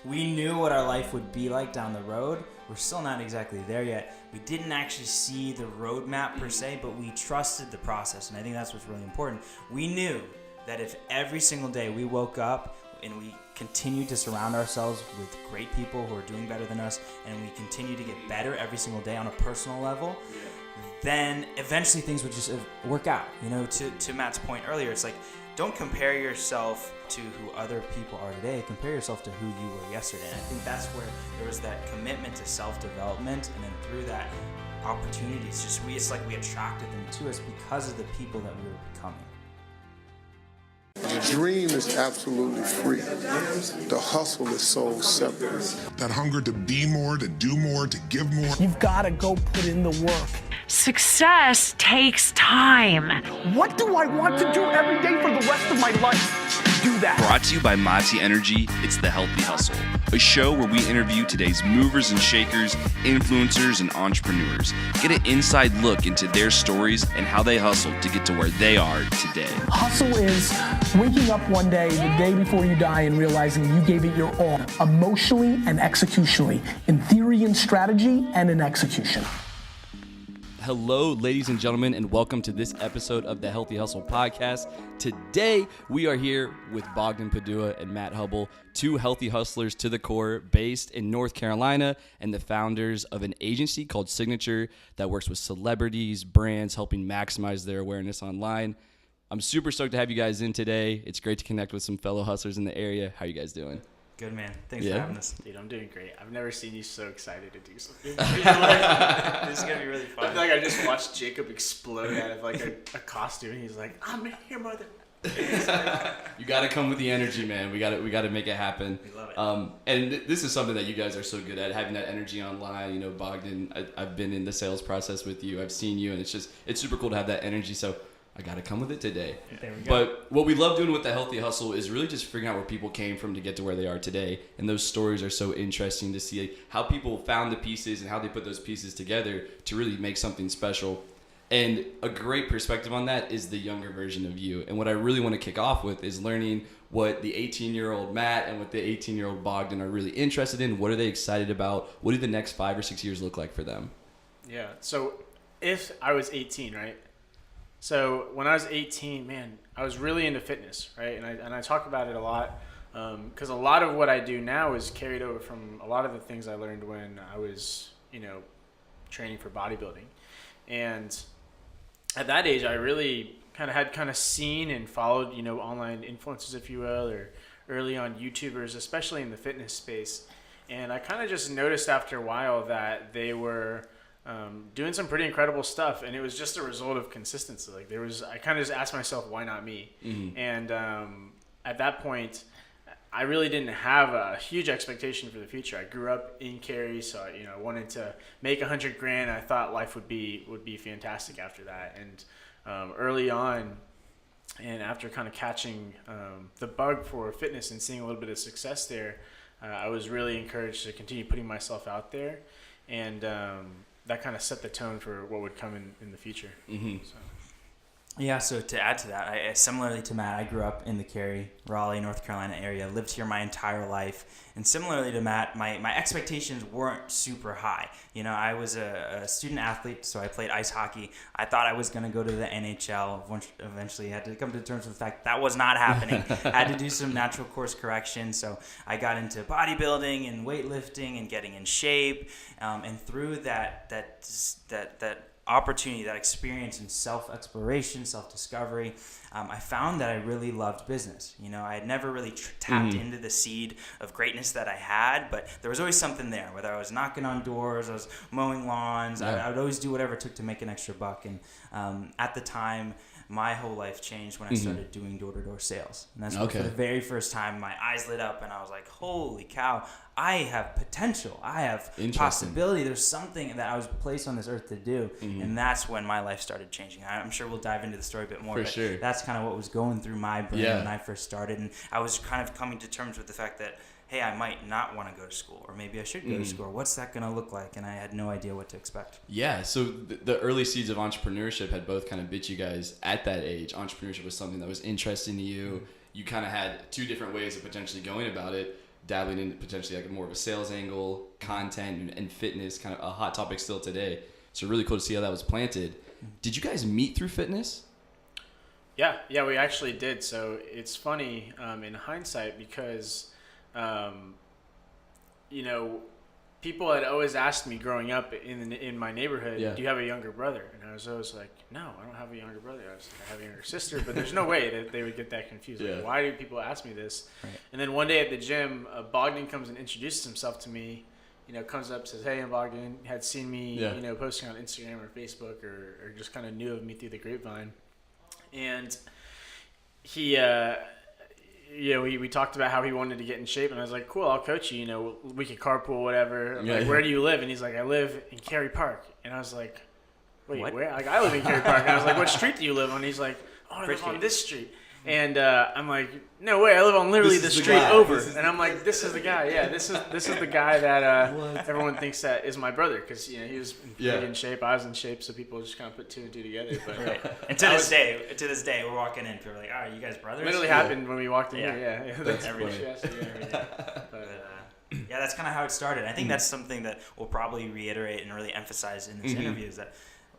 we knew what our life would be like down the road. We're still not exactly there yet. We didn't actually see the roadmap per se, but we trusted the process, and I think that's what's really important. We knew that if every single day we woke up and we continued to surround ourselves with great people who are doing better than us, and we continue to get better every single day on a personal level, then eventually things would just work out. You know, to Matt's point earlier, it's like, don't compare yourself to who other people are today. Compare yourself to who you were yesterday. And I think that's where there was that commitment to self-development, and then through that, opportunities. It's like we attracted them to us because of the people that we were becoming. The dream is absolutely free. The hustle is so separate. That hunger to be more, to do more, to give more. You've got to go put in the work. Success takes time. What do I want to do every day for the rest of my life? Do that. Brought to you by Mati Energy, it's The Healthy Hustle, a show where we interview today's movers and shakers, influencers, and entrepreneurs. Get an inside look into their stories and how they hustled to get to where they are today. Hustle is waking up one day, the day before you die, and realizing you gave it your all, emotionally and executionally, in theory and strategy and in execution. Hello, ladies and gentlemen, and welcome to this episode of the Healthy Hustle podcast. Today, we are here with Bogdan Padua and Matt Hubble, two healthy hustlers to the core based in North Carolina and the founders of an agency called Sygnature that works with celebrities, brands, helping maximize their awareness online. I'm super stoked to have you guys in today. It's great to connect with some fellow hustlers in the area. How you guys doing? Good, man. Thanks for having us. Dude, I'm doing great. I've never seen you so excited to do something. This is going to be really fun. I feel like I just watched Jacob explode out of like a costume. He's like, I'm here, mother. You got to come with the energy, man. We got to make it happen. We love it. And this is something that you guys are so good at, having that energy online. You know, Bogdan, I've been in the sales process with you. I've seen you, and it's super cool to have that energy. So I got to come with it today. There we go. But what we love doing with the Healthy Hustle is really just figuring out where people came from to get to where they are today. And those stories are so interesting to see how people found the pieces and how they put those pieces together to really make something special. And a great perspective on that is the younger version of you. And what I really want to kick off with is learning what the 18-year-old Matt and what the 18-year-old Bogdan are really interested in. What are they excited about? What do the next 5 or 6 years look like for them? Yeah. So if I was 18, right? So when I was 18, man, I was really into fitness, right? And I talk about it a lot because a lot of what I do now is carried over from a lot of the things I learned when I was, training for bodybuilding. And at that age, I really had seen and followed, online influencers, if you will, or early on YouTubers, especially in the fitness space. And I kind of just noticed after a while that they were doing some pretty incredible stuff, and it was just a result of consistency. Like I kind of just asked myself, why not me? Mm-hmm. And at that point, I really didn't have a huge expectation for the future. I grew up in Cary, so I wanted to make $100,000. I thought life would be fantastic after that. And early on, and after kind of catching the bug for fitness and seeing a little bit of success there, I was really encouraged to continue putting myself out there, and that kind of set the tone for what would come in the future. Mm-hmm. Yeah, so to add to that, I similarly to Matt, I grew up in the Cary, Raleigh, North Carolina area, lived here my entire life. And similarly to Matt, my expectations weren't super high. I was a student athlete, so I played ice hockey. I thought I was going to go to the NHL. Eventually had to come to terms with the fact that was not happening. Had to do some natural course correction. So I got into bodybuilding and weightlifting and getting in shape. And through that opportunity, that experience in self-exploration, self-discovery, I found that I really loved business. I had never really tapped into the seed of greatness that I had, but there was always something there, whether I was knocking on doors, I was mowing lawns, I would always do whatever it took to make an extra buck. And at the time, my whole life changed when I started doing door-to-door sales. And that's when for the very first time, my eyes lit up and I was like, holy cow, I have potential. I have possibility. There's something that I was placed on this earth to do. And that's when my life started changing. I'm sure we'll dive into the story a bit more. But that's kind of what was going through my brain when I first started. And I was kind of coming to terms with the fact that, hey, I might not want to go to school, or maybe I should go to school. What's that going to look like? And I had no idea what to expect. Yeah, so the early seeds of entrepreneurship had both kind of bit you guys at that age. Entrepreneurship was something that was interesting to you. You kind of had two different ways of potentially going about it. dabbling in potentially like more of a sales angle, content, and fitness, kind of a hot topic still today. So really cool to see how that was planted. Did you guys meet through fitness? Yeah, we actually did. So it's funny in hindsight because, people had always asked me growing up in my neighborhood, do you have a younger brother? And I was always like, no, I don't have a younger brother. I have a younger sister, but there's no way that they would get that confused. Like, why do people ask me this? Right. And then one day at the gym, Bogdan comes and introduces himself to me. Comes up, says, hey, I'm Bogdan. Had seen me, posting on Instagram or Facebook or just kind of knew of me through the grapevine. And he, we talked about how he wanted to get in shape, and I was like, cool, I'll coach you. We could carpool, whatever. I'm like, where do you live? And he's like, I live in Cary Park. And I was like, wait, what? Where? Like, I live in Cary Park. And I was like, what street do you live on? He's like, oh, I live on this street. And I'm like, no way, I live on literally the street over. And I'm like, this is the guy. Yeah, this is the guy that everyone thinks that is my brother, because he was in shape, I was in shape, so people just kind of put two and two together. But and to this day, we're walking in, people are like, oh, are you guys brothers? Literally happened when we walked in here. Yeah, that's every day. Yeah, that's kind of how it started. I think that's something that we'll probably reiterate and really emphasize in this interview, is that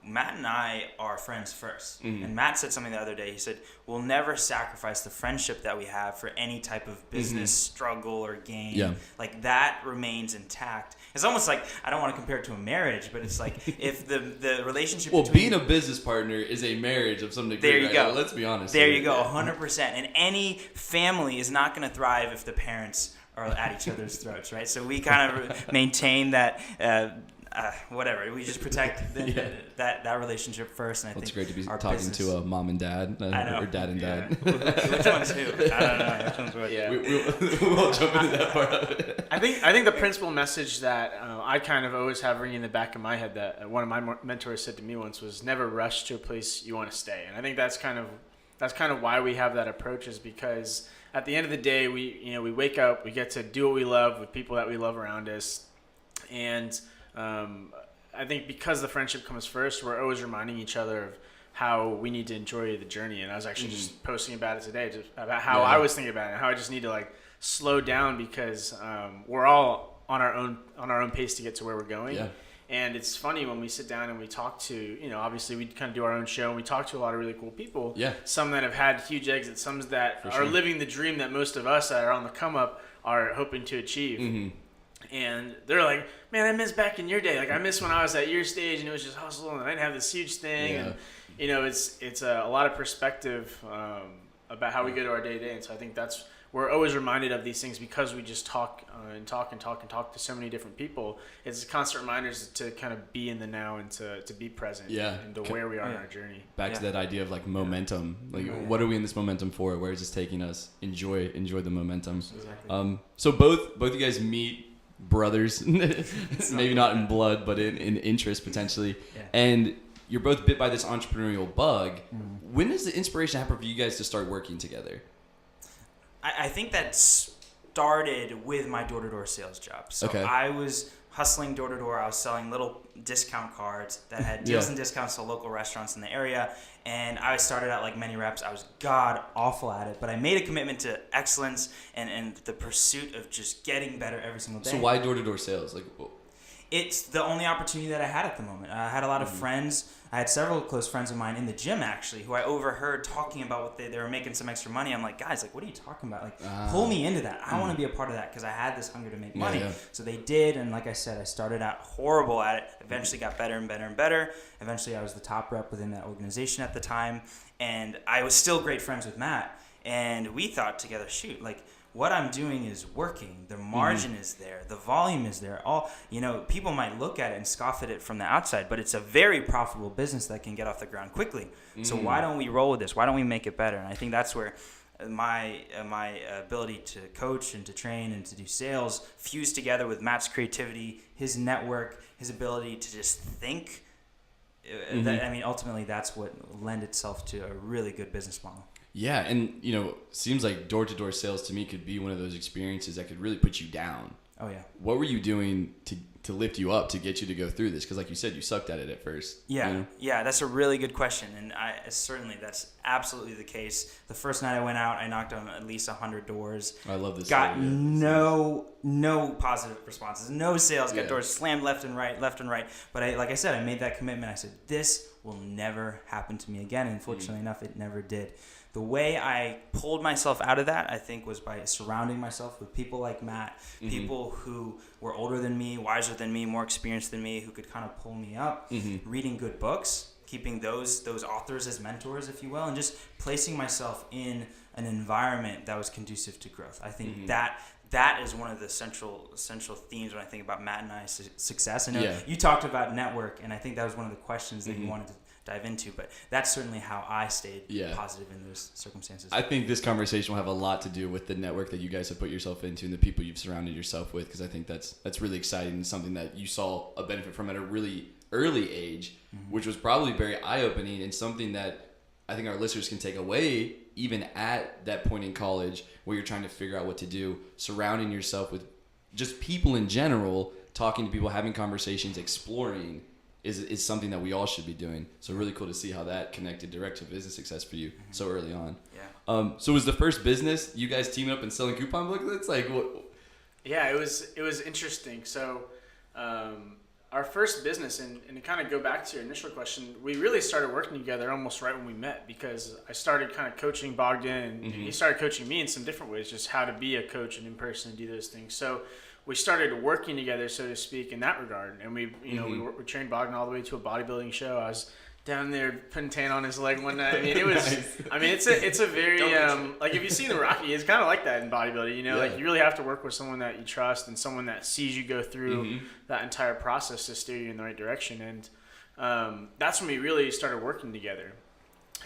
Matt and I are friends first. And Matt said something the other day. He said, we'll never sacrifice the friendship that we have for any type of business struggle or gain. Yeah. Like, that remains intact. It's almost like, I don't want to compare it to a marriage, but it's like if the relationship being a business partner is a marriage of some degree. There you go. Well, let's be honest. There you go, 100%. And any family is not going to thrive if the parents are at each other's throats, right? So we kind of maintain that whatever. We just protect that relationship first. And I think it's great to be talking to a mom and dad, or dad and dad. Which one's who? I don't know. Which one's what? Yeah. We won't jump into that part of it. I think the principal message that I kind of always have ringing in the back of my head that one of my mentors said to me once was, never rush to a place you want to stay. And I think that's kind of why we have that approach, is because at the end of the day, we wake up, we get to do what we love with people that we love around us, and I think because the friendship comes first, we're always reminding each other of how we need to enjoy the journey. And I was actually just posting about it today, just about how I was thinking about it, and how I just need to slow down, because we're all on our own pace to get to where we're going. Yeah. And it's funny when we sit down and we talk to, obviously we kind of do our own show, and we talk to a lot of really cool people. Yeah. Some that have had huge exits, some that are living the dream that most of us that are on the come up are hoping to achieve. Mm-hmm. And they're like, man, I miss back in your day. Like, I miss when I was at your stage and it was just hustle, and I didn't have this huge thing. Yeah. And, it's a lot of perspective about how we go to our day to day. And so I think we're always reminded of these things because we just talk to so many different people. It's constant reminders to kind of be in the now and to be present and to where we are in our journey. Back to that idea of momentum. What are we in this momentum for? Where is this taking us? Enjoy the momentum. Exactly. So both you guys meet brothers, maybe not in blood, but in interest potentially. Yeah. And you're both bit by this entrepreneurial bug. Mm-hmm. When does the inspiration happen for you guys to start working together? I think that started with my door-to-door sales job. So I was hustling door-to-door. I was selling little discount cards that had deals and discounts to local restaurants in the area. And I started out like many reps. I was god awful at it, but I made a commitment to excellence and the pursuit of just getting better every single day. So why door-to-door sales? It's the only opportunity that I had at the moment. I had a lot of friends. I had several close friends of mine in the gym, actually, who I overheard talking about what they were making some extra money. I'm like, guys, what are you talking about? Pull me into that. I want to be a part of that, because I had this hunger to make money. Yeah. So they did, and like I said, I started out horrible at it. Eventually got better and better and better. Eventually I was the top rep within that organization at the time, and I was still great friends with Matt. And we thought together, what I'm doing is working. The margin is there. The volume is there. People might look at it and scoff at it from the outside, but it's a very profitable business that can get off the ground quickly. So why don't we roll with this? Why don't we make it better? And I think that's where my ability to coach and to train and to do sales fused together with Matt's creativity, his network, his ability to just think. Ultimately, that's what lend itself to a really good business model. Yeah, and seems like door-to-door sales to me could be one of those experiences that could really put you down. Oh yeah. What were you doing to lift you up to get you to go through this? Because like you said, you sucked at it at first. Yeah, you know? yeah, that's a really good question, and certainly that's absolutely the case. The first night I went out, I knocked on at least 100 doors. I love this. Got no positive responses, no sales. Got Yeah. doors slammed left and right. But like I said, I made that commitment. I said this will never happen to me again. And fortunately enough, it never did. The way I pulled myself out of that, I think, was by surrounding myself with people like Matt, people who were older than me, wiser than me, more experienced than me, who could kind of pull me up, reading good books, keeping those authors as mentors, if you will, and just placing myself in an environment that was conducive to growth. I think that is one of the central themes when I think about Matt and I's success. I know you talked about network, and I think that was one of the questions that you wanted to dive into, but that's certainly how I stayed positive in those circumstances. I think this conversation will have a lot to do with the network that you guys have put yourself into and the people you've surrounded yourself with, because I think that's really exciting and something that you saw a benefit from at a really early age, which was probably very eye-opening and something that I think our listeners can take away even at that point in college where you're trying to figure out what to do, surrounding yourself with just people in general, talking to people, having conversations, exploring is something that we all should be doing. So really cool to see how that connected direct to business success for you so early on. Yeah. So was the first business you guys teaming up and selling coupon booklets? Like what? Yeah, it was interesting. So our first business, and to kind of go back to your initial question, we really started working together almost right when we met, because I started kind of coaching Bogdan, and he started coaching me in some different ways, just how to be a coach and in person and do those things. So we started working together, so to speak, in that regard. And we we trained Bogdan all the way to a bodybuilding show. I was down there putting tan on his leg one night. I mean, it was. Nice. I mean, it's a very like if you've seen the Rocky, it's kind of like that in bodybuilding. You know, like you really have to work with someone that you trust and someone that sees you go through that entire process to steer you in the right direction. And that's when we really started working together.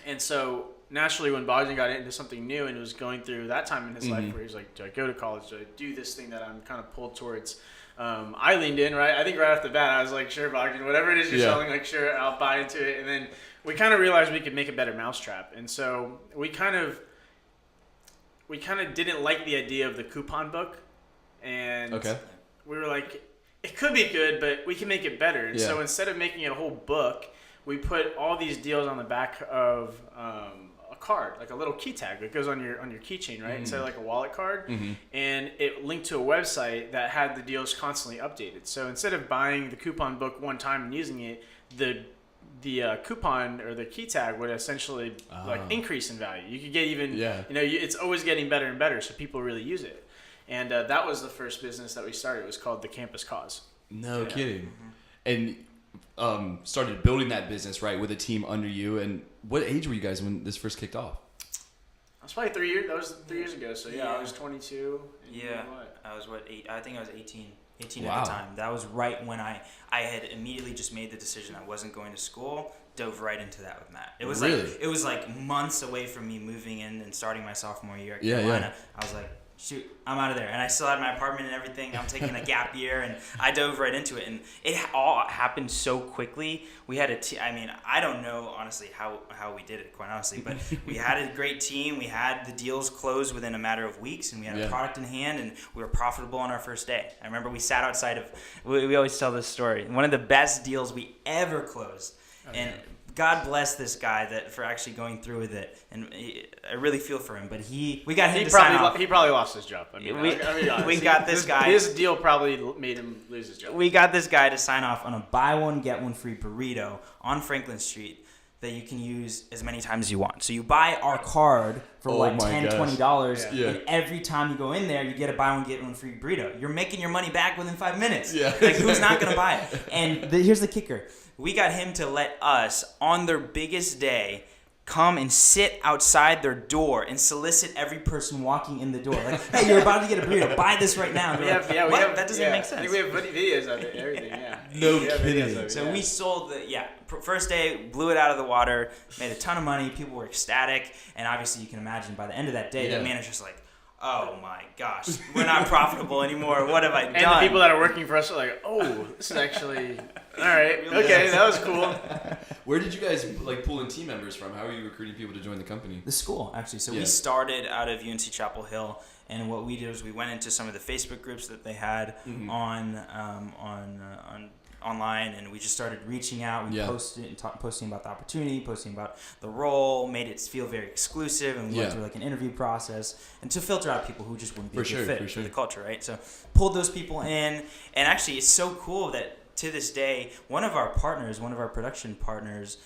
And so naturally, when Bogdan got into something new and was going through that time in his life where he was like, do I go to college? Do I do this thing that I'm kind of pulled towards? I leaned in, right? I think right off the bat, I was like, sure, Bogdan, whatever it is you're selling, like, sure, I'll buy into it. And then we kind of realized we could make a better mousetrap. And so we kind of didn't like the idea of the coupon book. And we were like, it could be good, but we can make it better. And so instead of making it a whole book, we put all these deals on the back of a card, like a little key tag that goes on your keychain, right? Instead of like a wallet card, and it linked to a website that had the deals constantly updated. So instead of buying the coupon book one time and using it, the coupon or the key tag would essentially like increase in value. You could get even, it's always getting better and better, so people really use it. And that was the first business that we started. It was called the Campus Cause. No kidding. And started building that business, right, with a team under you. And what age were you guys when this first kicked off? That was probably 3 years. That was 3 years ago. So I was 22. I was 8? I think I was 18 at the time. That was right when I had immediately just made the decision I wasn't going to school. Dove right into that with Matt. It was like months away from me moving in and starting my sophomore year at Carolina. I was like, shoot, I'm out of there. And I still had my apartment and everything. I'm taking a gap year, and I dove right into it. And it all happened so quickly. We had I don't know, honestly, how we did it, quite honestly. But we had a great team. We had the deals closed within a matter of weeks, and we had a product in hand, and we were profitable on our first day. I remember we sat outside of, we always tell this story, one of the best deals we ever closed. God bless this guy for actually going through with it, and I really feel for him. But we got him to sign off. He probably lost his job. We got this guy. This deal probably made him lose his job. We got this guy to sign off on a buy one get one free burrito on Franklin Street that you can use as many times as you want. So you buy our card for $10, $20, and every time you go in there, you get a buy one get one free burrito. You're making your money back within 5 minutes. Like, who's not gonna buy it? And here's the kicker. We got him to let us, on their biggest day, come and sit outside their door and solicit every person walking in the door. Like, hey, you're about to get a burrito. Buy this right now. That doesn't make sense. I think we have videos of it and everything, No kidding. So we sold first day, blew it out of the water, made a ton of money. People were ecstatic. And obviously, you can imagine by the end of that day, the manager's like, oh my gosh, we're not profitable anymore. What have I done? And the people that are working for us are like, oh, this is actually... All right. Okay, that was cool. Where did you guys like pull in team members from? How are you recruiting people to join the company? The school, actually. So Yeah. we started out of UNC Chapel Hill, and what we did was we went into some of the Facebook groups that they had online, and we just started reaching out. We posted and posting about the opportunity, posting about the role, made it feel very exclusive, and we went through like an interview process, and to filter out people who just wouldn't be a good fit for the culture, right? So pulled those people in, and actually it's so cool that to this day, one of our production partners,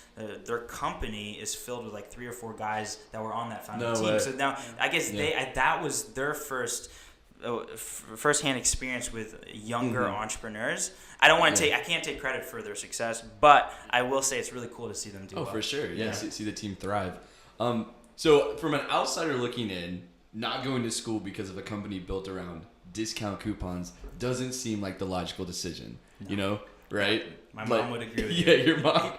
their company is filled with like 3 or 4 guys that were on that founding team. So now I guess that was their first-hand experience with younger entrepreneurs. I can't take credit for their success, but I will say it's really cool to see them do well. For sure. Yeah. See the team thrive. So from an outsider looking in, not going to school because of a company built around discount coupons doesn't seem like the logical decision. No. You know, right? My mom would agree with you. Yeah, your mom.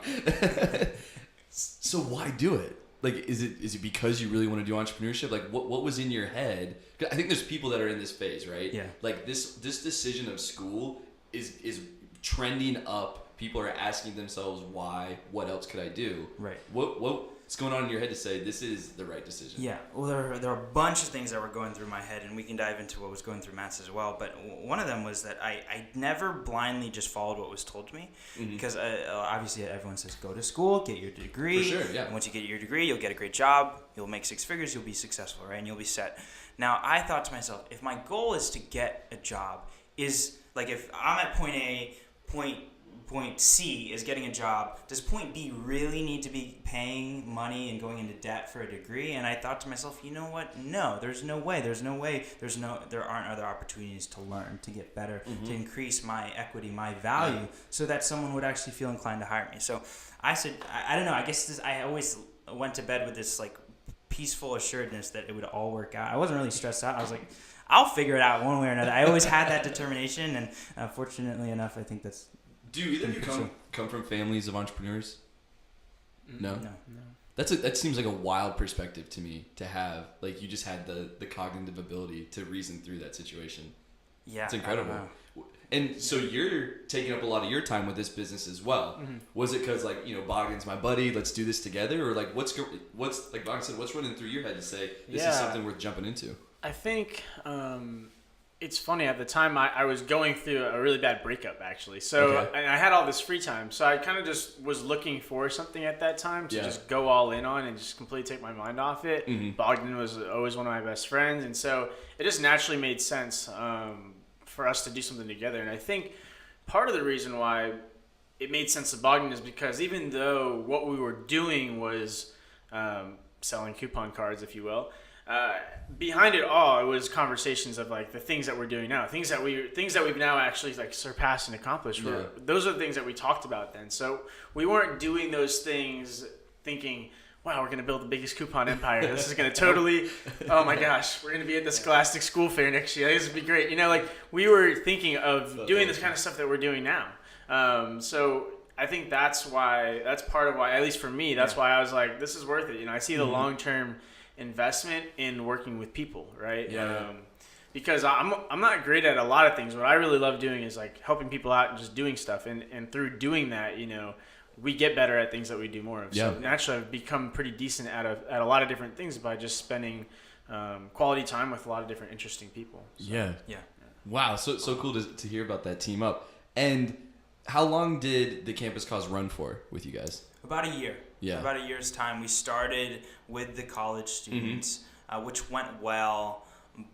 So why do it? Like, is it because you really want to do entrepreneurship? Like, what was in your head? 'Cause I think there's people that are in this phase, right? Yeah. Like this decision of school is trending up. People are asking themselves why. What else could I do? Right. What's going on in your head to say this is the right decision? Yeah. Well, there are a bunch of things that were going through my head, and we can dive into what was going through Matt's as well. But one of them was that I never blindly just followed what was told to me, because obviously everyone says go to school, get your degree. For sure, yeah. And once you get your degree, you'll get a great job, you'll make 6 figures, you'll be successful, right? And you'll be set. Now, I thought to myself, if my goal is to get a job, is like if I'm at point A, point C is getting a job, does point B really need to be paying money and going into debt for a degree? And I thought to myself, you know what? No, there aren't other opportunities to learn, to get better, to increase my equity, my value, so that someone would actually feel inclined to hire me. So I said, I don't know, I guess I always went to bed with this like peaceful assuredness that it would all work out. I wasn't really stressed out. I was like, I'll figure it out one way or another. I always had that determination, and fortunately enough, I think that's... Do either of you come from families of entrepreneurs? No. That seems like a wild perspective to me to have. Like you just had the cognitive ability to reason through that situation. Yeah, it's incredible. And so you're taking up a lot of your time with this business as well. Was it because like Bogdan's my buddy, let's do this together, or like what's like Bogdan said, what's running through your head to say this is something worth jumping into? I think. It's funny, at the time I was going through a really bad breakup actually. So and I had all this free time. So I kind of just was looking for something at that time to just go all in on and just completely take my mind off it. Bogdan was always one of my best friends. And so it just naturally made sense for us to do something together. And I think part of the reason why it made sense to Bogdan is because even though what we were doing was selling coupon cards, if you will, behind it all, it was conversations of like the things that we're doing now, things that we've now actually like surpassed and accomplished. Those are the things that we talked about then. So we weren't doing those things thinking, wow, we're gonna build the biggest coupon empire. This is gonna totally, oh my gosh, we're gonna be at the Scholastic School Fair next year. This would be great. Like we were thinking of doing this kind of stuff that we're doing now. So I think that's part of why, at least for me, that's why I was like, this is worth it. I see the long-term investment in working with people, right? Because I'm not great at a lot of things. What I really love doing is like helping people out and just doing stuff, and through doing that, we get better at things that we do more of. So naturally I've become pretty decent at a lot of different things by just spending quality time with a lot of different interesting people. So, Wow, so cool to hear about that team up. And how long did the Campus Cause run for with you guys? About a year. Yeah. About a year's time. We started with the college students, which went well,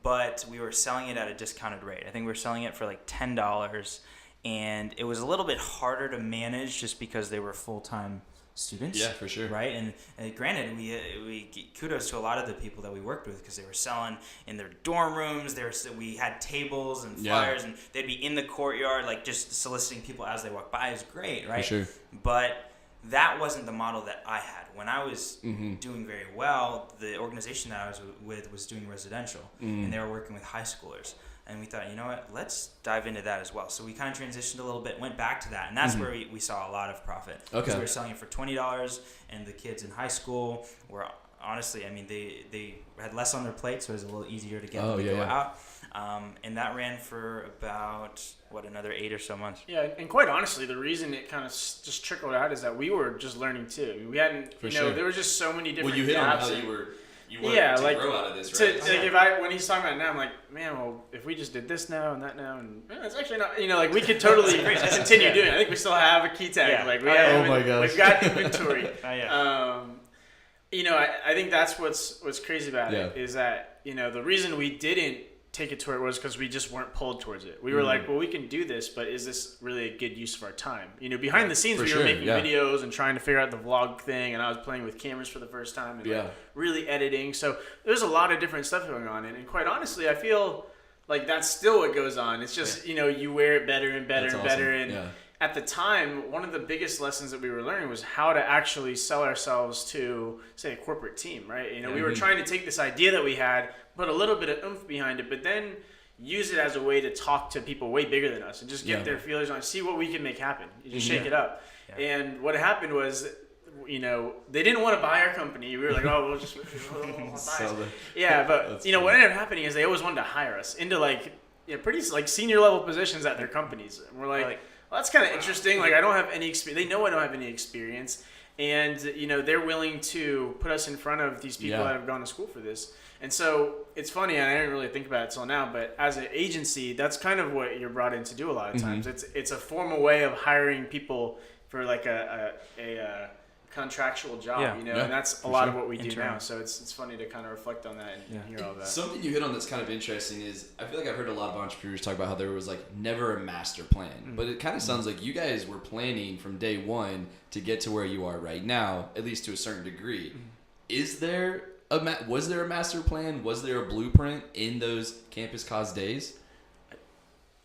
but we were selling it at a discounted rate. I think we were selling it for like $10, and it was a little bit harder to manage just because they were full-time students. Yeah, for sure. Right? And granted, we kudos to a lot of the people that we worked with because they were selling in their dorm rooms. We had tables and flyers, and they'd be in the courtyard, like just soliciting people as they walked by. It was great, right? For sure. But that wasn't the model that I had. When I was doing very well, the organization that I was with was doing residential, and they were working with high schoolers. And we thought, you know what, let's dive into that as well. So we kind of transitioned a little bit, went back to that, and that's where we saw a lot of profit. Because we were selling it for $20, and the kids in high school were honestly, I mean, they had less on their plate, so it was a little easier to get them to go out. And that ran for about, another 8 or so months. Yeah, and quite honestly, the reason it kind of just trickled out is that we were just learning too. We hadn't, there were just so many different Well, you hit on gaps. how you wanted to grow out of this, right? When he's talking about it now, I'm like, man, well, if we just did this now and that now, and it's actually not, we could totally continue doing it. I think we still have a key tag. Yeah. Like, my gosh. we've got inventory. Yeah. I think that's what's crazy about it is that, the reason we didn't take it to it was because we just weren't pulled towards it. We were like, well, we can do this, but is this really a good use of our time? Behind the scenes, we were making videos and trying to figure out the vlog thing, and I was playing with cameras for the first time and really editing. So there's a lot of different stuff going on, and quite honestly, I feel like that's still what goes on. It's just, you wear it better and better and better. And at the time, one of the biggest lessons that we were learning was how to actually sell ourselves to, say, a corporate team, right? We were trying to take this idea that we had, put a little bit of oomph behind it, but then use it as a way to talk to people way bigger than us and just get their feelers on, see what we can make happen. You just shake it up. Yeah. And what happened was, they didn't want to buy our company. We were like, oh, we'll just buy it. Yeah, but, what ended up happening is they always wanted to hire us into, pretty, senior level positions at their companies. And we're like, well, that's kind of interesting. I don't have any experience. They know I don't have any experience. And, they're willing to put us in front of these people that have gone to school for this. And so it's funny, and I didn't really think about it till now, but as an agency, that's kind of what you're brought in to do a lot of times. It's a formal way of hiring people for a contractual job, and that's a lot of what we do now. So it's funny to kind of reflect on that and hear all that. Something you hit on that's kind of interesting is I feel like I've heard a lot of entrepreneurs talk about how there was never a master plan, but it kind of sounds like you guys were planning from day one to get to where you are right now, at least to a certain degree. Was there a master plan? Was there a blueprint in those Campus Cause days?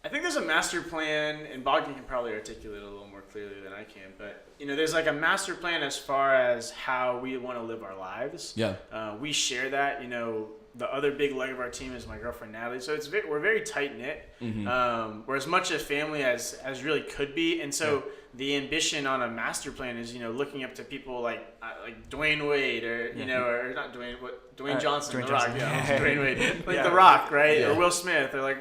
I think there's a master plan, and Bogdan can probably articulate it a little more clearly than I can, but there's a master plan as far as how we want to live our lives. Yeah. We share that. The other big leg of our team is my girlfriend Natalie, so we're very tight knit. We're as much a family as really could be, and so the ambition on a master plan is looking up to people like Dwayne Wade or or not Dwayne, Dwayne Johnson, The Rock, Dwayne Wade, The Rock, right, or Will Smith, or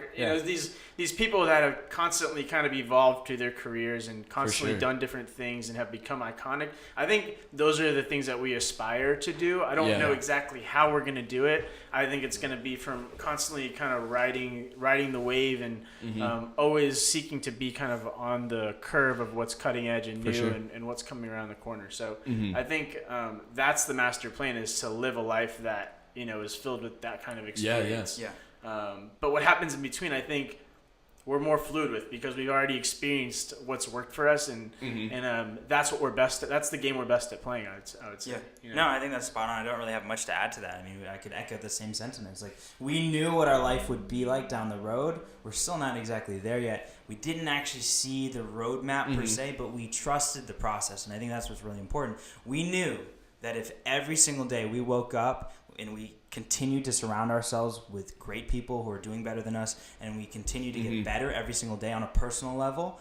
these people that have constantly kind of evolved through their careers and constantly done different things and have become iconic. I think those are the things that we aspire to do. I don't know exactly how we're going to do it. I think it's going to be from constantly kind of riding the wave and always seeking to be kind of on the curve of what's cutting edge and new and what's coming around the corner. So I think that's the master plan, is to live a life that is filled with that kind of experience. But what happens in between, I think, we're more fluid with, because we've already experienced what's worked for us, and that's what we're best at. That's the game we're best at playing, I would say. Yeah. No, I think that's spot on. I don't really have much to add to that. I mean, I could echo the same sentiments. We knew what our life would be like down the road. We're still not exactly there yet. We didn't actually see the roadmap per se, but we trusted the process, and I think that's what's really important. We knew that if every single day we woke up and we continued to surround ourselves with great people who are doing better than us, and we continue to get better every single day on a personal level,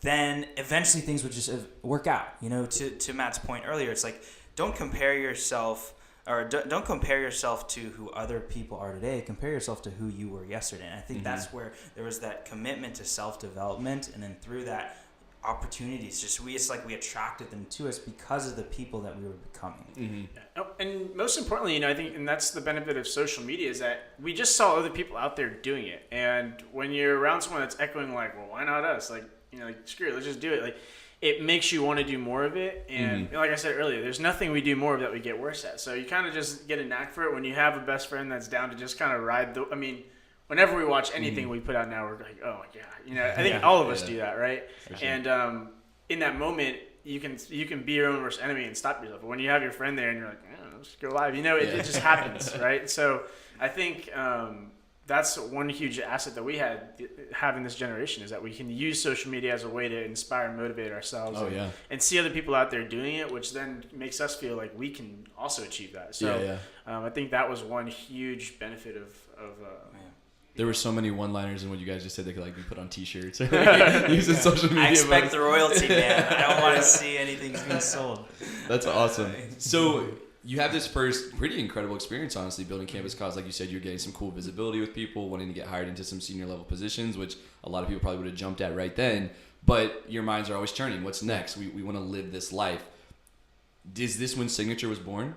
then eventually things would just work out. To Matt's point earlier, it's don't compare yourself to who other people are today. Compare yourself to who you were yesterday. And I think that's where there was that commitment to self-development, and then through that, opportunities. We attracted them to us because of the people that we were becoming. And most importantly, I think, and that's the benefit of social media, is that we just saw other people out there doing it. And when you're around someone that's echoing well, why not us? Screw it, let's just do it. It makes you want to do more of it. And like I said earlier, there's nothing we do more of that we get worse at. So you kind of just get a knack for it when you have a best friend that's down to just kind of ride whenever we watch anything we put out now, we're like, oh my God, I think all of us do that, right? Sure. And in that moment, you can be your own worst enemy and stop yourself. But when you have your friend there and you're like, let's go live, it just happens, right? So I think that's one huge asset that we have in this generation, is that we can use social media as a way to inspire and motivate ourselves and see other people out there doing it, which then makes us feel like we can also achieve that. So I think that was one huge benefit of there were so many one-liners in what you guys just said that could be put on T-shirts or using social media. I expect the royalty, man. I don't want to see anything being sold. That's awesome. So you have this first pretty incredible experience, honestly, building Campus Cause. Like you said, you're getting some cool visibility with people, wanting to get hired into some senior level positions, which a lot of people probably would have jumped at right then. But your minds are always churning. What's next? We want to live this life. Is this when Sygnature was born?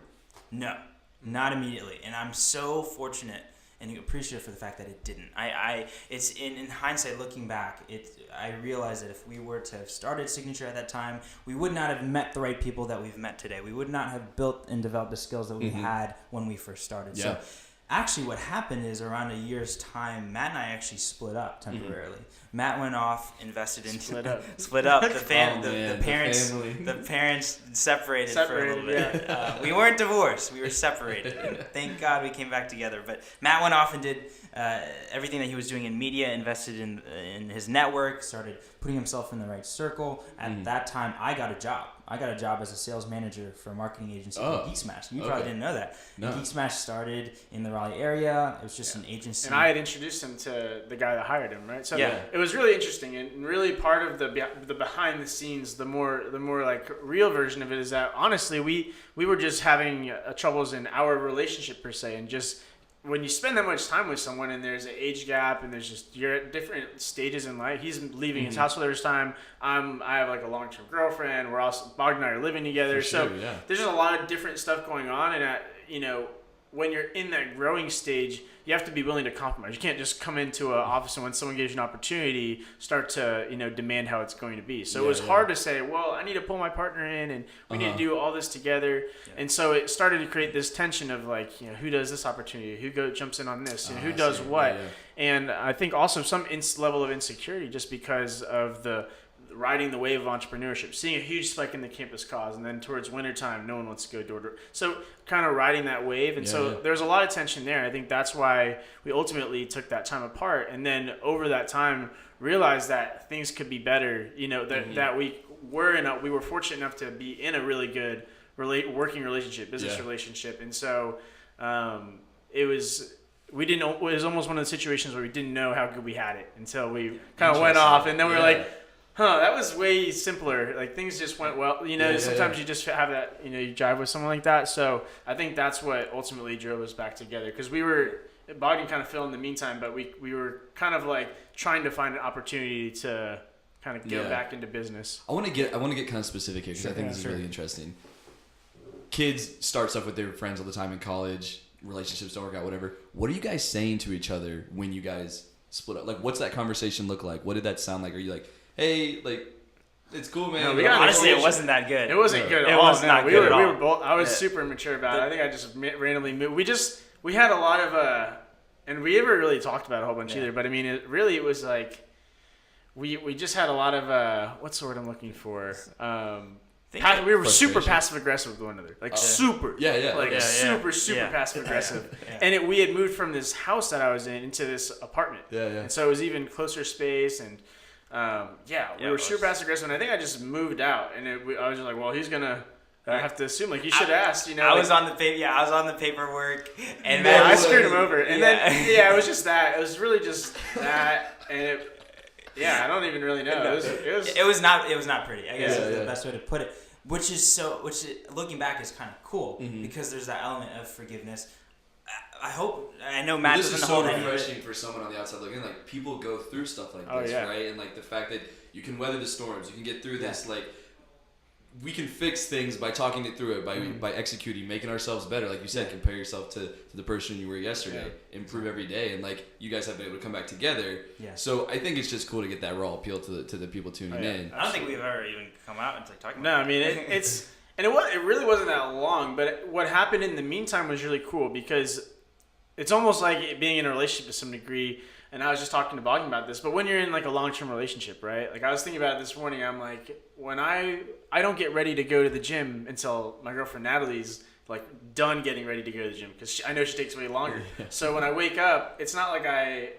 No, not immediately. And I'm so fortunate and appreciative for the fact that it didn't. It's in hindsight, looking back, I realized that if we were to have started Sygnature at that time, we would not have met the right people that we've met today. We would not have built and developed the skills that we had when we first started. Yeah. So actually what happened is around a year's time, Matt and I actually split up temporarily. Matt went off, invested into split up. The parents separated for a little bit. Yeah. We weren't divorced. We were separated. And thank God we came back together. But Matt went off and did everything that he was doing in media, invested in his network, started putting himself in the right circle. At that time, I got a job. I got a job as a sales manager for a marketing agency called Geek Smash. You probably didn't know that. No. Geek Smash started in the Raleigh area. It was just an agency. And I had introduced him to the guy that hired him, right? So it was really interesting, and really part of the behind the scenes, the more like real version of it is that honestly we were just having troubles in our relationship per se, and just when you spend that much time with someone and there's an age gap and there's just you're at different stages in life. He's leaving his house for the first time. I have like a long-term girlfriend. We're also Bogdan and I are living together. There's just a lot of different stuff going on, and when you're in that growing stage, you have to be willing to compromise. You can't just come into an office and when someone gives you an opportunity, start to demand how it's going to be. So it was hard to say, well, I need to pull my partner in and we need to do all this together. Yeah. And so it started to create this tension of like, who does this opportunity? Who jumps in on this? Who does what? Yeah. And I think also some level of insecurity just because of the riding the wave of entrepreneurship, seeing a huge spike in the Campus Cause, and then towards wintertime, no one wants to go door to door. So kind of riding that wave. And there's a lot of tension there. I think that's why we ultimately took that time apart. And then over that time, realized that things could be better, that we were fortunate enough to be in a really good working relationship, business relationship. And so it was almost one of the situations where we didn't know how good we had it until we kind of went off. And then we were like, that was way simpler. Like things just went well. Sometimes you just have that, you drive with someone like that. So I think that's what ultimately drove us back together. Because Bogdan kind of fell in the meantime, but we were kind of like trying to find an opportunity to kind of get back into business. I want to get kind of specific here because I think this is really interesting. Kids start stuff with their friends all the time in college. Relationships don't work out, whatever. What are you guys saying to each other when you guys split up? Like, what's that conversation look like? What did that sound like? Are you like, hey, like, it's cool, man? No, honestly, it wasn't that good. It wasn't good at all. It was not good at all. We were both. I was super immature about it. I think I just randomly moved. We had a lot of and we never really talked about a whole bunch either. But I mean, it was like we just had a lot of what's the word I'm looking for? We were super passive aggressive with one another, like super, super passive aggressive. And we had moved from this house that I was in into this apartment, and so it was even closer space, and we were super passive aggressive. And I think I just moved out, and I was just like, well, he's gonna. I have to assume, like, you should ask, I was on the paperwork, and I screwed him over, and then it was just that. It was really just that, and I don't even really know. It was not pretty. I guess is the best way to put it. Which looking back is kind of cool because there's that element of forgiveness. I know Matt doesn't hold any of it. This is so refreshing for someone on the outside looking in. Like, people go through stuff like this, right? And like the fact that you can weather the storms, you can get through this. Like, we can fix things by talking it through it, by executing, making ourselves better. Like you said, compare yourself to the person you were yesterday, improve every day, and like you guys have been able to come back together. Yeah. So I think it's just cool to get that raw appeal to the people tuning in. I don't think we've ever even come out and talking. No, I mean it's and it really wasn't that long, but what happened in the meantime was really cool because it's almost like being in a relationship to some degree. And I was just talking to Bogdan about this, but when you're in like a long-term relationship, right? Like I was thinking about it this morning. I'm like, when I don't get ready to go to the gym until my girlfriend Natalie's like done getting ready to go to the gym because I know she takes way longer. So when I wake up, it's not like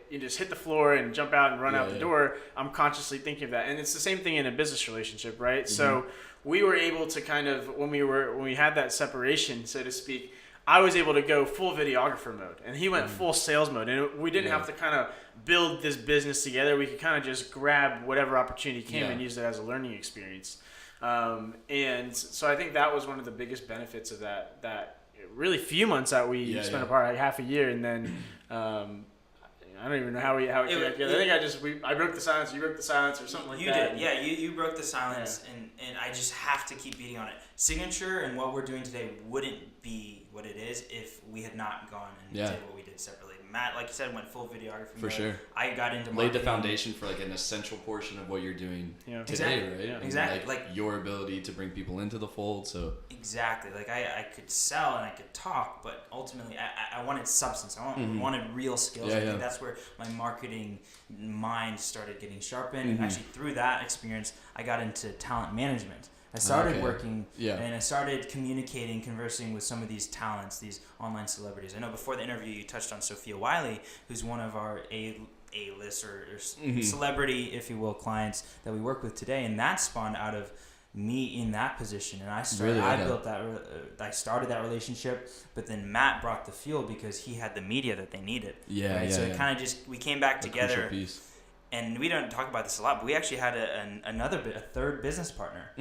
you just hit the floor and jump out and run out the door. I'm consciously thinking of that, and it's the same thing in a business relationship, right? So we were able to kind of when we had that separation, so to speak. I was able to go full videographer mode, and he went full sales mode, and we didn't have to kind of build this business together. We could kind of just grab whatever opportunity came and use it as a learning experience. And so I think that was one of the biggest benefits of that really few months that we spent apart, like half a year, and then I don't even know how it came together. I think I broke the silence, you broke the silence, or something like that. You did, yeah. You broke the silence, and I just have to keep beating on it. Signature and what we're doing today wouldn't be what it is if we had not gone and did what we did separately. Matt, like you said, went full videography. For sure. I got into laid the foundation for like an essential portion of what you're doing today, right? Yeah. Exactly. Like your ability to bring people into the fold. So exactly. Like I could sell and I could talk, but ultimately I wanted substance. I wanted real skills. I think that's where my marketing mind started getting sharpened. Actually, through that experience, I got into talent management. I started working and I started communicating, conversing with some of these talents, these online celebrities. I know before the interview you touched on Sophia Wiley, who's one of our A-list or celebrity, if you will, clients that we work with today. And that spawned out of me in that position. And I started that relationship, but then Matt brought the fuel because he had the media that they needed. So it kind of we came back together. And we don't talk about this a lot, but we actually had a third business partner.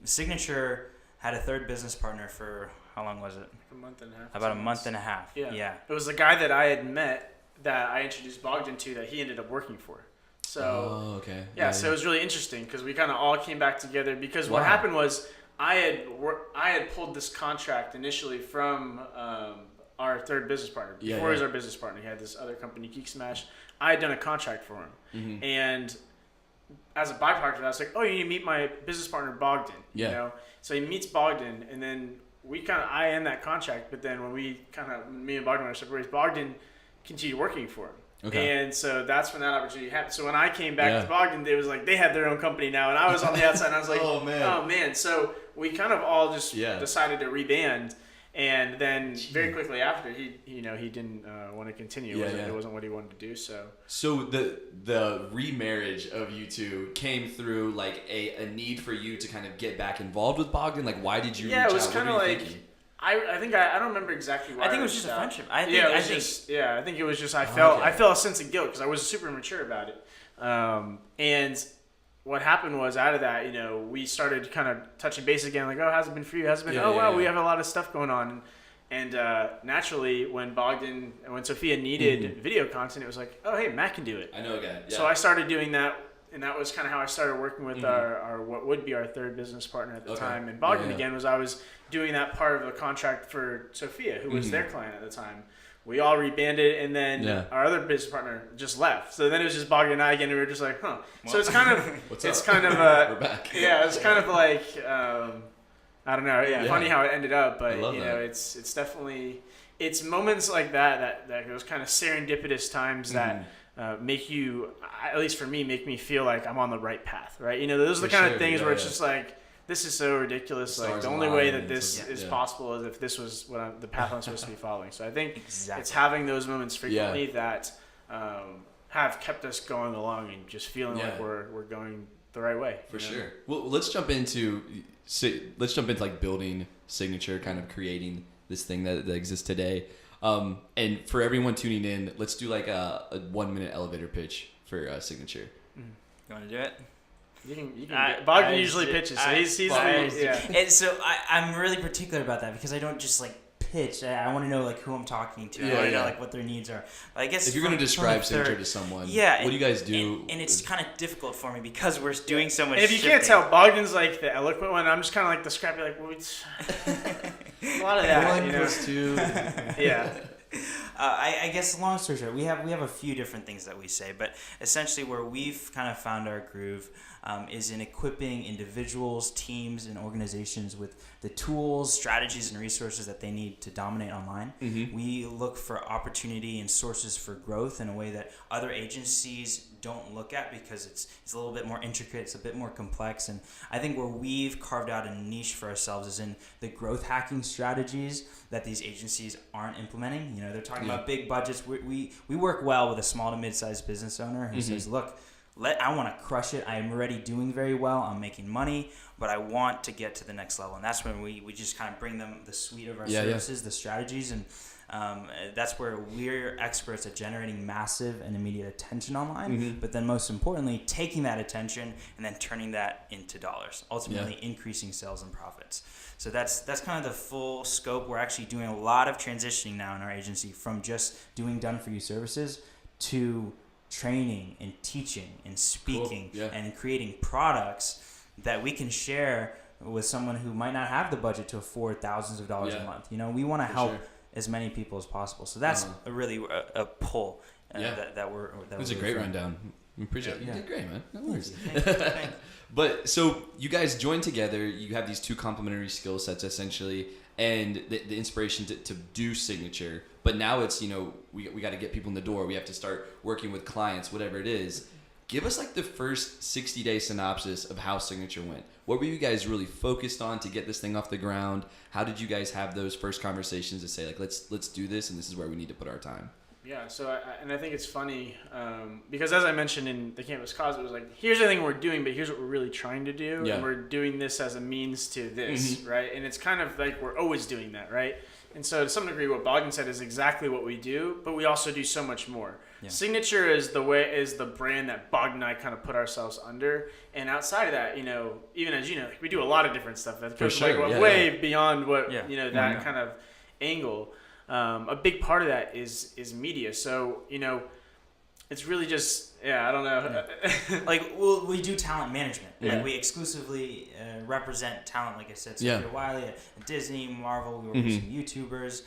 Sygnature had a third business partner for, how long was it? A month and a half. About a month and a half. Yeah. It was the guy that I had met that I introduced Bogdan to that he ended up working for. So, so it was really interesting because we kind of all came back together because what happened was I had pulled this contract initially from our third business partner. Before he was our business partner, he had this other company, Geek Smash. I had done a contract for him. And as a byproduct of that, I was like, oh, you need to meet my business partner, Bogdan. You know? So he meets Bogdan, and then I end that contract, but then when me and Bogdan were separated, Bogdan continued working for him. And so that's when that opportunity happened. So when I came back to Bogdan, it was like they had their own company now, and I was on the outside, and I was like, oh man. So we kind of all just decided to reband. And then very quickly after, he didn't want to continue. It wasn't what he wanted to do. So the remarriage of you two came through like a need for you to kind of get back involved with Bogdan. Like, why did you? Yeah, it was kind of like I think I don't remember exactly why. I think it was just a friendship. I think it was just I felt a sense of guilt because I was super immature about it. And what happened was out of that, we started kind of touching base again, like, oh, how's it been for you? How's it been? We have a lot of stuff going on. And naturally, when Sophia needed video content, it was like, oh, hey, Matt can do it. I know a guy. Yeah. So I started doing that, and that was kind of how I started working with our what would be our third business partner at the time. And Bogdan again I was doing that part of the contract for Sophia, who was their client at the time. We all rebanded, and then our other business partner just left. So then it was just Bogdan and I again, and we were just like, huh. Well, so it's kind of, we're back. Yeah, it's kind of like, I don't know. Yeah, funny how it ended up, but it's definitely, it's moments like that those kind of serendipitous times that make you, at least for me, make me feel like I'm on the right path, right? Those are the kind of things where it's just like, this is so ridiculous. Like the only way that this is possible is if this was the path I'm supposed to be following. So I think it's having those moments frequently that have kept us going along and just feeling like we're going the right way. For sure. Well, let's jump into like building Sygnature, kind of creating this thing that exists today. And for everyone tuning in, let's do like a 1-minute elevator pitch for Sygnature. You want to do it? You can Bogdan usually pitches, so he's And so I'm really particular about that because I don't just like pitch. I want to know like who I'm talking to. I want to know like what their needs are. But I guess if you're going to describe Sygnature to someone, what do you guys do? And it's kind of difficult for me because we're doing so much. And if you can't tell, Bogdan's like the eloquent one. I'm just kind of like the scrappy, like a lot of that. 1+2. Yeah. I guess long story short, we have a few different things that we say, but essentially where we've kind of found our groove is in equipping individuals, teams, and organizations with the tools, strategies, and resources that they need to dominate online. We look for opportunity and sources for growth in a way that other agencies don't look at because it's a little bit more intricate, it's a bit more complex, and I think where we've carved out a niche for ourselves is in the growth hacking strategies that these agencies aren't implementing. They're talking about big budgets. We work well with a small to mid-sized business owner who says, look, I want to crush it. I'm already doing very well. I'm making money, but I want to get to the next level. And that's when we just kind of bring them the suite of our services, the strategies, and That's where we're experts at generating massive and immediate attention online, but then most importantly, taking that attention and then turning that into dollars, ultimately increasing sales and profits. So that's kind of the full scope. We're actually doing a lot of transitioning now in our agency from just doing done-for-you services to training and teaching and speaking and creating products that we can share with someone who might not have the budget to afford thousands of dollars a month. We want to help as many people as possible. So that's really a pull that we're. That was a great rundown. I appreciate it. You did great, man. No worries. Thank you. But so you guys join together. You have these two complementary skill sets essentially, and the inspiration to do Sygnature. But now it's we got to get people in the door. We have to start working with clients, whatever it is. Give us like the first 60-day synopsis of how Sygnature went. What were you guys really focused on to get this thing off the ground? How did you guys have those first conversations to say like let's do this, and this is where we need to put our time? Yeah, so I think it's funny because as I mentioned in the campus cause, it was like, here's everything we're doing, but here's what we're really trying to do, and we're doing this as a means to this, right? And it's kind of like we're always doing that, right? And so to some degree, what Bogdan said is exactly what we do, but we also do so much more. Yeah. Sygnature is the brand that Bogdan and I kind of put ourselves under, and outside of that, even as we do a lot of different stuff that goes way beyond what that kind of angle. A big part of that is media. So, it's really just, I don't know. Like, we do talent management. Yeah. Like, we exclusively represent talent, like I said. So Peter Wiley at Disney, Marvel, we work with some YouTubers.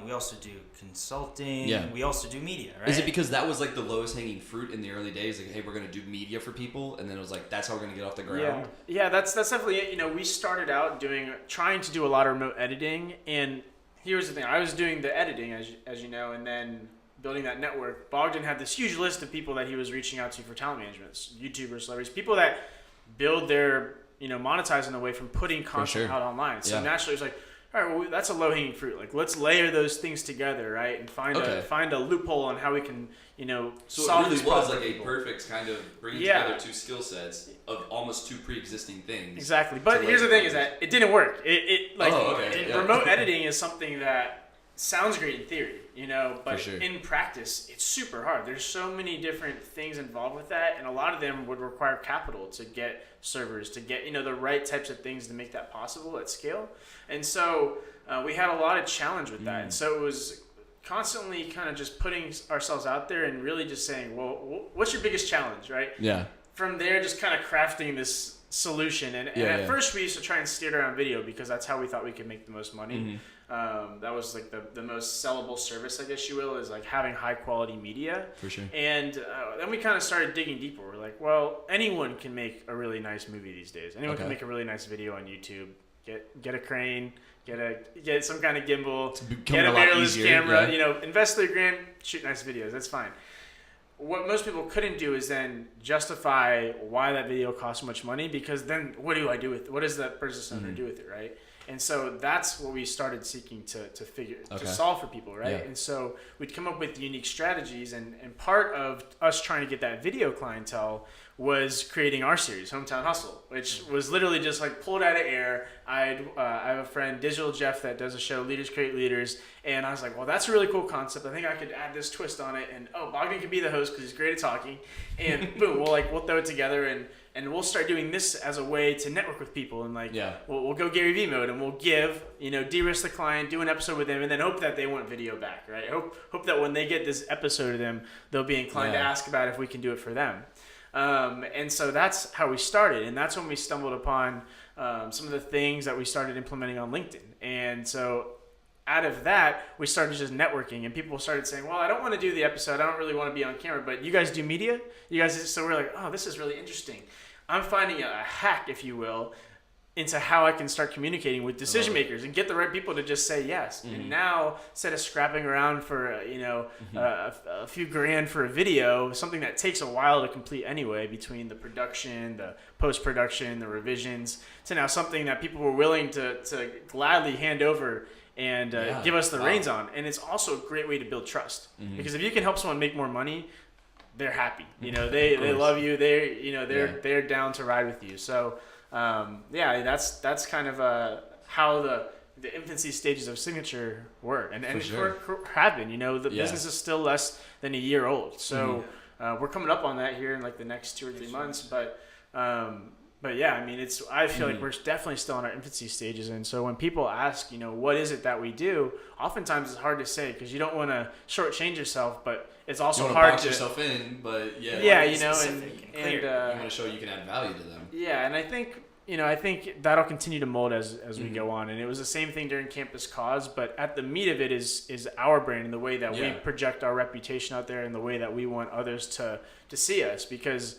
We also do consulting. Yeah. We also do media, right? Is it because that was like the lowest hanging fruit in the early days? Like, hey, we're going to do media for people. And then it was like, that's how we're going to get off the ground. Yeah, that's definitely it. We started out trying to do a lot of remote editing. And here's the thing. I was doing the editing, as you know, and then building that network. Bogdan had this huge list of people that he was reaching out to for talent management, YouTubers, celebrities, people that build their, monetize in a way from putting content out online. So naturally it's like, all right, well, that's a low-hanging fruit. Like, let's layer those things together, right, and find a loophole on how we can, so solve it really this was like a perfect kind of bringing together two skill sets of almost two pre-existing things. Exactly, but here's the thing: is that it didn't work. Remote editing is something that sounds great in theory, but in practice, it's super hard. There's so many different things involved with that, and a lot of them would require capital to get servers, to get the right types of things to make that possible at scale. And so we had a lot of challenge with that. And so it was constantly kind of just putting ourselves out there and really just saying, well, what's your biggest challenge, right? Yeah. From there, just kind of crafting this solution. And at first, we used to try and steer it around video because that's how we thought we could make the most money. That was like the most sellable service, I guess you will, is like having high quality media. For sure. And then we kind of started digging deeper. We're like, well, anyone can make a really nice movie these days. Anyone can make a really nice video on YouTube. Get a crane, get some kind of gimbal, get a mirrorless camera, invest $3,000, shoot nice videos. That's fine. What most people couldn't do is then justify why that video costs so much money, because then what do I do with it? What does that business owner do with it, right? And so that's what we started seeking to solve for people, right? Yeah. And so we'd come up with unique strategies, and part of us trying to get that video clientele was creating our series, Hometown Hustle, which was literally just like pulled out of air. I have a friend, Digital Jeff, that does a show, Leaders Create Leaders, and I was like, well, that's a really cool concept. I think I could add this twist on it, and Bogdan could be the host because he's great at talking, and boom, we'll throw it together, and we'll start doing this as a way to network with people, and we'll go Gary Vee mode, and we'll give, de-risk the client, do an episode with them, and then hope that they want video back, right? Hope that when they get this episode of them, they'll be inclined to ask about if we can do it for them. And so that's how we started, and that's when we stumbled upon some of the things that we started implementing on LinkedIn. And so out of that, we started just networking, and people started saying, well, I don't want to do the episode, I don't really want to be on camera, but you guys do media? So we're like, oh, this is really interesting. I'm finding a hack, if you will, into how I can start communicating with decision makers and get the right people to just say yes. Mm-hmm. And now, instead of scrapping around for a few grand for a video, something that takes a while to complete anyway, between the production, the post-production, the revisions, to now something that people were willing to gladly hand over and give us the reins on. And it's also a great way to build trust, because if you can help someone make more money, they're happy. They love you. They're down to ride with you. So. That's kind of how the infancy stages of Sygnature were, and sure. have been. The business is still less than a year old, so we're coming up on that here in like the next 2 or 3 months. But yeah, I mean, I feel like we're definitely still in our infancy stages, and so when people ask, what is it that we do, oftentimes it's hard to say because you don't want to shortchange yourself, but it's also hard box to yourself in. But yeah, and you want to show you can add value to them. Yeah, and I think that'll continue to mold as we go on. And it was the same thing during Campus Cause, but at the meat of it is our brand and the way that we project our reputation out there and the way that we want others to see us. Because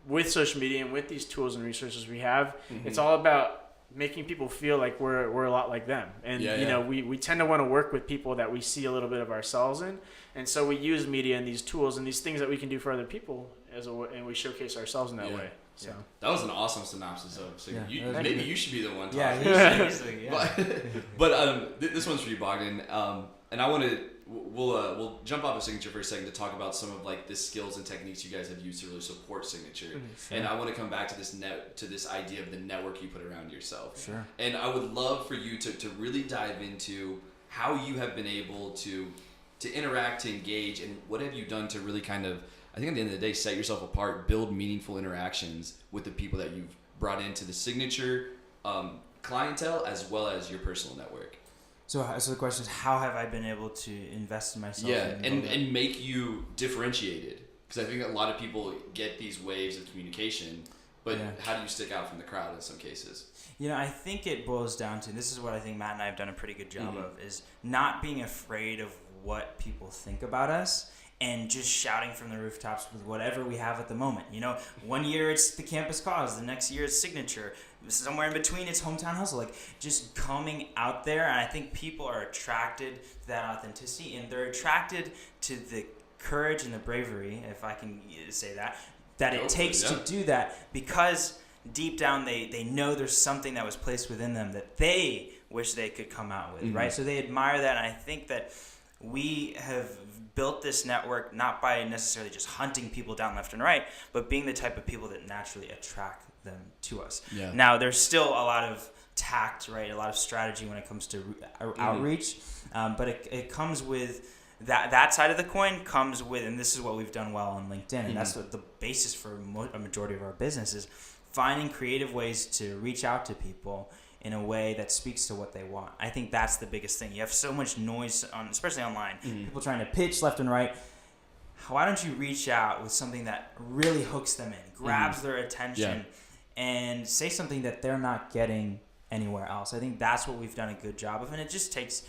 with social media and with these tools and resources we have, it's all about making people feel like we're a lot like them. And, we tend to want to work with people that we see a little bit of ourselves in. And so we use media and these tools and these things that we can do for other people and we showcase ourselves in that way. So that was an awesome synopsis of. So maybe you should be the one talking. Yeah, But this one's for you, Bogdan. And I want to we'll jump off of Sygnature for a second to talk about some of like the skills and techniques you guys have used to really support Sygnature. And I want to come back to this idea of the network you put around yourself. Sure. And I would love for you to really dive into how you have been able to interact, to engage, and what have you done to really kind of, I think at the end of the day, set yourself apart, build meaningful interactions with the people that you've brought into the Sygnature clientele as well as your personal network. So the question is, how have I been able to invest in myself? Yeah, and make you differentiated? Because I think a lot of people get these waves of communication, but how do you stick out from the crowd in some cases? I think it boils down to, this is what I think Matt and I have done a pretty good job of, is not being afraid of what people think about us and just shouting from the rooftops with whatever we have at the moment. 1 year it's the Campus Cause, the next year it's Sygnature, somewhere in between it's Hometown Hustle. Like, just coming out there, and I think people are attracted to that authenticity, and they're attracted to the courage and the bravery, if I can say that it takes to do that, because deep down they know there's something that was placed within them that they wish they could come out with, right? So they admire that, and I think that we have built this network not by necessarily just hunting people down left and right, but being the type of people that naturally attract them to us. Yeah. Now, there's still a lot of tact, right? A lot of strategy when it comes to outreach, but it comes with that side of the coin comes with, and this is what we've done well on LinkedIn, and that's what the basis for a majority of our business is, finding creative ways to reach out to people in a way that speaks to what they want. I think that's the biggest thing. You have so much noise, especially online, people trying to pitch left and right. Why don't you reach out with something that really hooks them in, grabs their attention, and say something that they're not getting anywhere else? I think that's what we've done a good job of, and it just takes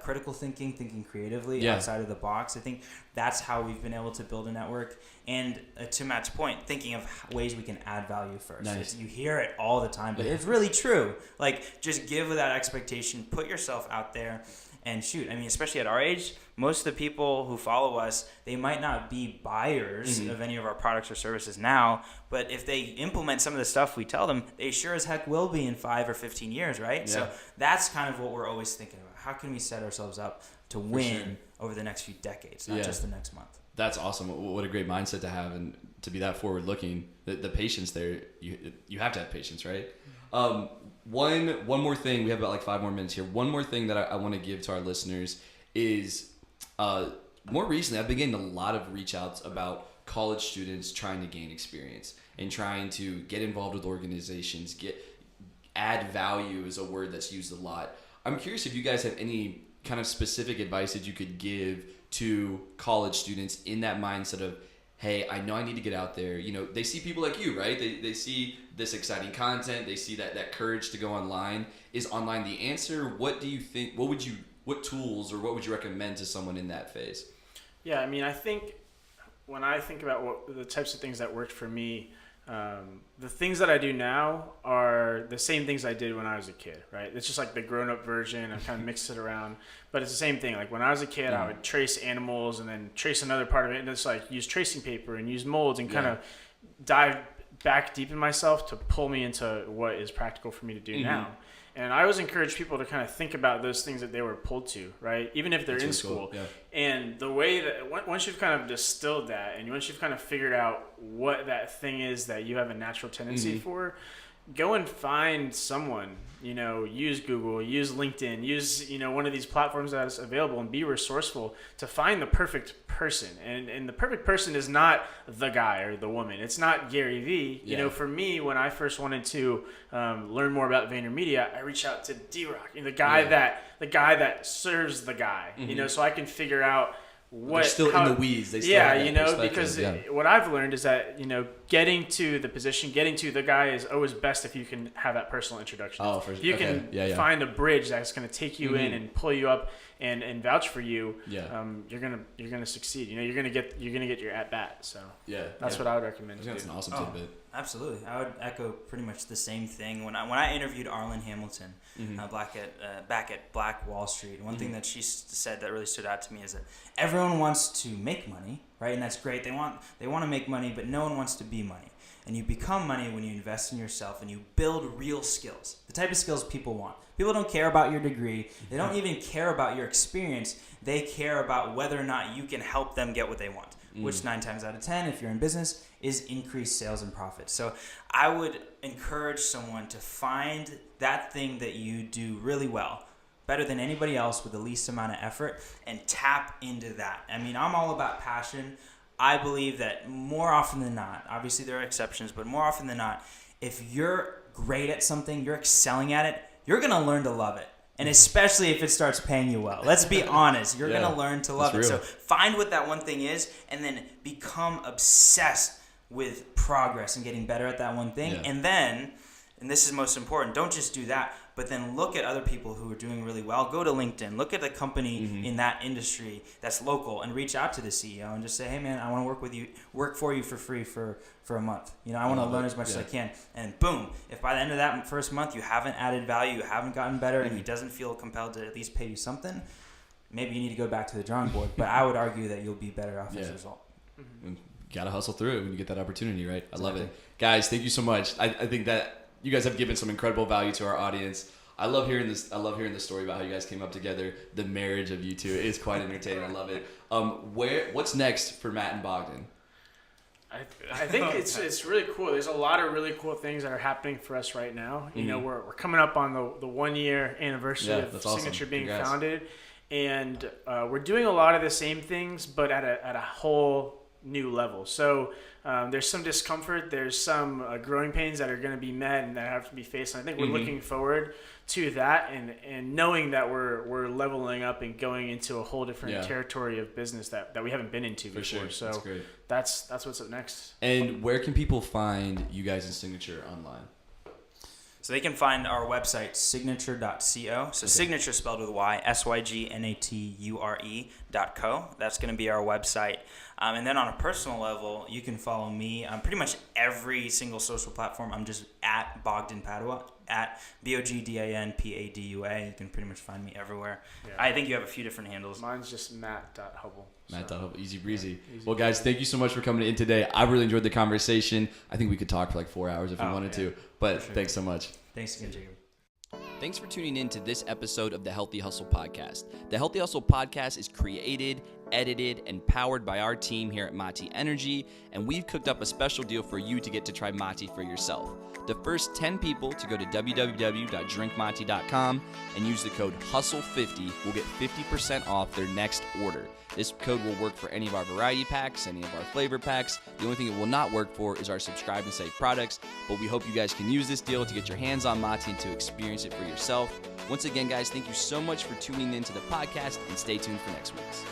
critical thinking creatively outside of the box. I think that's how we've been able to build a network. And to Matt's point, thinking of ways we can add value first. Nice. You hear it all the time, but it's really true. Like, just give without expectation, put yourself out there, and shoot. I mean, especially at our age, most of the people who follow us, they might not be buyers of any of our products or services now, but if they implement some of the stuff we tell them, they sure as heck will be in 5 or 15 years, right? Yeah. So that's kind of what we're always thinking about. How can we set ourselves up to win over the next few decades, not just the next month? That's awesome. What a great mindset to have, and to be that forward looking. The patience there, you have to have patience, right? One more thing. We have about like 5 more minutes here. One more thing that I want to give to our listeners is more recently I've been getting a lot of reach outs about college students trying to gain experience and trying to get involved with organizations. Add value is a word that's used a lot. I'm curious if you guys have any kind of specific advice that you could give to college students in that mindset of, hey, I know I need to get out there. They see people like you, right? They see this exciting content. They see that courage to go online. Is online the answer? What do you think? What tools or what would you recommend to someone in that phase? Yeah, I mean, I think when I think about the types of things that worked for me, the things that I do now are the same things I did when I was a kid, right? It's just like the grown-up version. I kind of mixed it around, but it's the same thing. Like when I was a kid, I would trace animals and then trace another part of it, and just like use tracing paper and use molds and kind of dive back deep in myself to pull me into what is practical for me to do now. And I always encourage people to kind of think about those things that they were pulled to, right? Even if they're in school. Cool. Yeah. And the way that, once you've kind of distilled that and once you've kind of figured out what that thing is that you have a natural tendency for, go and find someone, use Google, use LinkedIn, use, one of these platforms that is available, and be resourceful to find the perfect person. And the perfect person is not the guy or the woman. It's not Gary Vee. For me, when I first wanted to learn more about VaynerMedia, I reached out to D-Rock, the guy that serves the guy, so I can figure out they're still in the weeds. They still have that because what I've learned is that, getting to the position, getting to the guy is always best if you can have that personal introduction. Oh, for sure. If you can find a bridge that's going to take you in and pull you up and vouch for you, you're gonna succeed. You're gonna get your at bat. So that's what I would recommend. That's an awesome tidbit. Absolutely, I would echo pretty much the same thing. When I interviewed Arlen Hamilton back at Black Wall Street, one thing that she said that really stood out to me is that everyone wants to make money, right? And that's great. They want to make money, but no one wants to be money. And you become money when you invest in yourself and you build real skills, the type of skills people want. People don't care about your degree. They don't even care about your experience. They care about whether or not you can help them get what they want, which 9 times out of 10, if you're in business, is increased sales and profits. So I would encourage someone to find that thing that you do really well, better than anybody else with the least amount of effort, and tap into that. I mean, I'm all about passion. I believe that more often than not, obviously there are exceptions, but more often than not, if you're great at something, you're excelling at it, you're going to learn to love it. And especially if it starts paying you well. Let's be honest. You're going to learn to love it. So find what that one thing is and then become obsessed with progress and getting better at that one thing. And then, and this is most important, don't just do that, but then look at other people who are doing really well. Go to LinkedIn. Look at a company in that industry that's local and reach out to the CEO and just say, hey, man, I want to work for you for free for a month. I want to learn as much as I can. And boom, if by the end of that first month you haven't added value, you haven't gotten better, and he doesn't feel compelled to at least pay you something, maybe you need to go back to the drawing board. But I would argue that you'll be better off as a result. You got to hustle through it when you get that opportunity, right? I love it. Guys, thank you so much. I think that you guys have given some incredible value to our audience. I love hearing this. I love hearing the story about how you guys came up together. The marriage of you two is quite entertaining. I love it. What's next for Matt and Bogdan? I think it's really cool. There's a lot of really cool things that are happening for us right now. We're coming up on the 1 year anniversary of Sygnature being founded, and we're doing a lot of the same things, but at a whole new level. So there's some discomfort, there's some growing pains that are going to be met and that have to be faced. And I think we're looking forward to that and knowing that we're leveling up and going into a whole different territory of business that we haven't been into before. Sure. So that's what's up next. And where can people find you guys in Sygnature online? So they can find our website, sygnature.co. So Sygnature spelled with a Y, SYGNATURE.co. That's going to be our website. And then on a personal level, you can follow me on pretty much every single social platform. I'm just at Bogdan Padua, at BOGDANPADUA. You can pretty much find me everywhere. Yeah. I think you have a few different handles. Mine's just Matt.Hubble. Matt.Hubble, easy breezy. Well, guys, thank you so much for coming in today. I really enjoyed the conversation. I think we could talk for like 4 hours if we wanted to. But thanks so much. Thanks again, Jacob. Thanks for tuning in to this episode of the Healthy Hustle Podcast. The Healthy Hustle Podcast is created, edited, and powered by our team here at Mati Energy, and we've cooked up a special deal for you to get to try Mati for yourself. The first 10 people to go to www.drinkmati.com and use the code HUSTLE50 will get 50% off their next order. This code will work for any of our variety packs, any of our flavor packs. The only thing it will not work for is our subscribe and save products, but we hope you guys can use this deal to get your hands on Mati and to experience it for yourself. Once again, guys, thank you so much for tuning in to the podcast, and stay tuned for next week's.